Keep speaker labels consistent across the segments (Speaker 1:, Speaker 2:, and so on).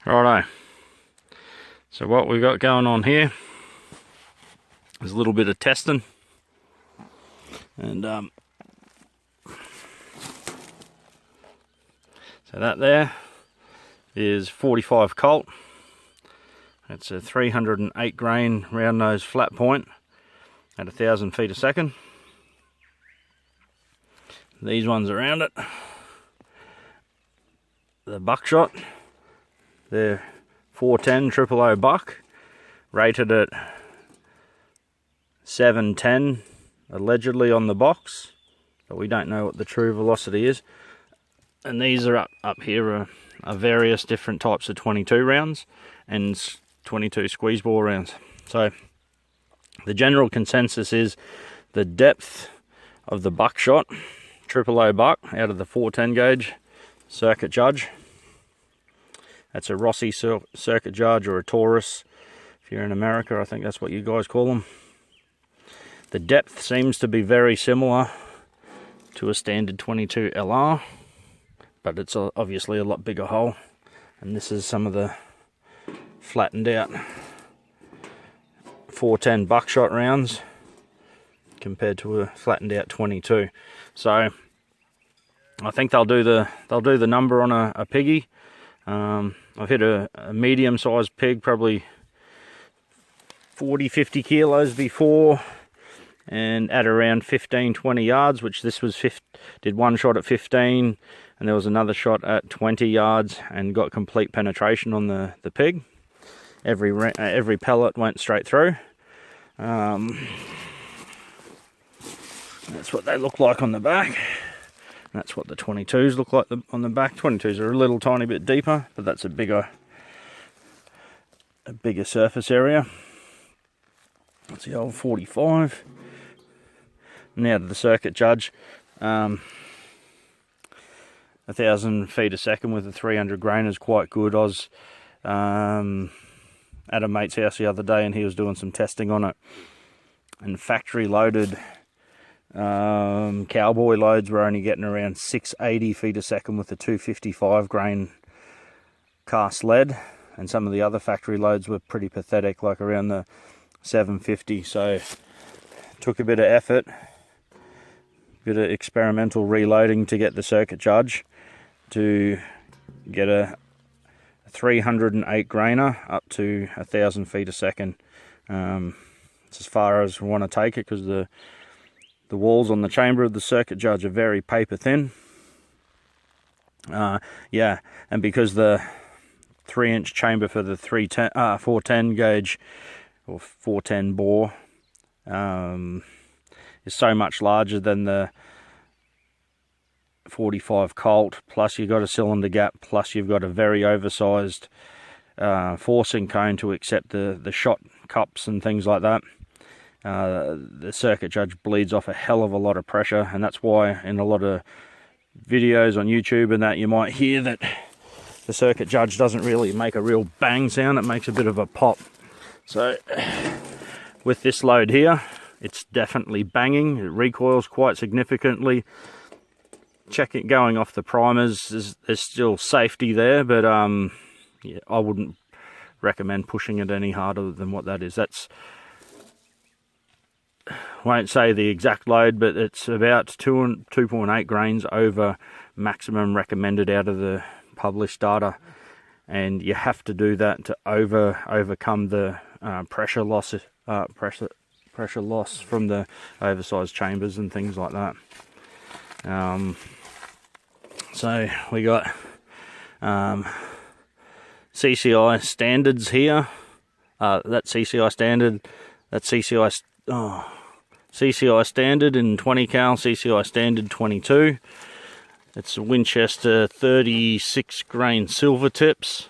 Speaker 1: Righto, so what we've got going on here is a little bit of testing, and so that there is 45 colt. It's a 308 grain round nose flat point at 1,000 feet a second. These ones around it, the buckshot, they're 410 000 buck, rated at 710 allegedly on the box, but we don't know what the true velocity is. And these are up here are various different types of 22 rounds and 22 squeeze bore rounds. So the general consensus is the depth of the buckshot 000 buck out of the 410 gauge circuit judge. That's a Rossi circuit judge, or a Taurus if you're in America. I think that's what you guys call them. The depth seems to be very similar to a standard 22 LR, but it's obviously a lot bigger hole. And this is some of the flattened out 410 buckshot rounds compared to a flattened out 22. So I think they'll do the number on a piggy. I've hit a medium sized pig, probably 40-50 kilos before, and at around 15-20 yards, which this was did one shot at 15, and there was another shot at 20 yards, and got complete penetration on the pig. Every pellet went straight through. That's what they look like on the back. That's what the 22s look like on the back. 22s are a little tiny bit deeper, but that's a bigger surface area. That's the old 45. Now to the circuit judge. 1,000 feet a second with a 300 grain is quite good. I was at a mate's house the other day, and he was doing some testing on it. And factory loaded cowboy loads were only getting around 680 feet a second with a 255 grain cast lead, and some of the other factory loads were pretty pathetic, like around the 750. So it took a bit of effort, bit of experimental reloading to get the circuit judge to get a 308 grainer up to 1,000 feet a second. It's as far as we want to take it, because the walls on the chamber of the circuit judge are very paper thin. Yeah, and because the 3-inch chamber for the 410 gauge or 410 bore is so much larger than the 45 Colt, plus you've got a cylinder gap, plus you've got a very oversized forcing cone to accept the shot cups and things like that. The circuit judge bleeds off a hell of a lot of pressure, and that's why in a lot of videos on YouTube and that, you might hear that the circuit judge doesn't really make a real bang sound. It makes a bit of a pop. So with this load here, it's definitely banging. It recoils quite significantly. Checking going off the primers, there's still safety there, but yeah, I wouldn't recommend pushing it any harder than what that is. That's, won't say the exact load, but it's about 2.8 grains over maximum recommended out of the published data, and you have to do that to overcome the pressure loss from the oversized chambers and things like that. So we got CCI standards here. That's CCI standard. That's CCI standard in 20 cal, CCI standard 22. It's a Winchester 36 grain silver tips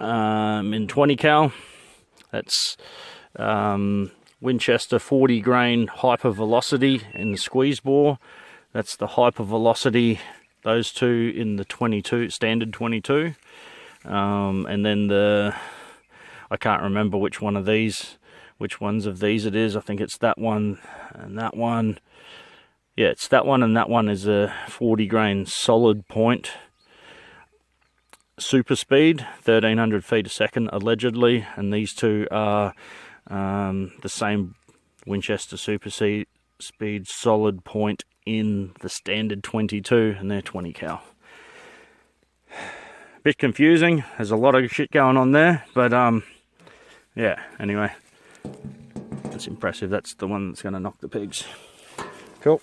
Speaker 1: in 20 cal. That's Winchester 40 grain hypervelocity in the squeeze bore. That's the hypervelocity, those two in the 22 standard 22. And then I can't remember which ones of these it is. I think it's that one and that one. Yeah, it's that one, and that one is a 40 grain solid point. super speed, 1300 feet a second allegedly, and these two are the same Winchester super speed solid point in the standard 22, and they're 20 cal. Bit confusing, there's a lot of shit going on there, but yeah, anyway, that's impressive. That's the one that's going to knock the pigs. Cool.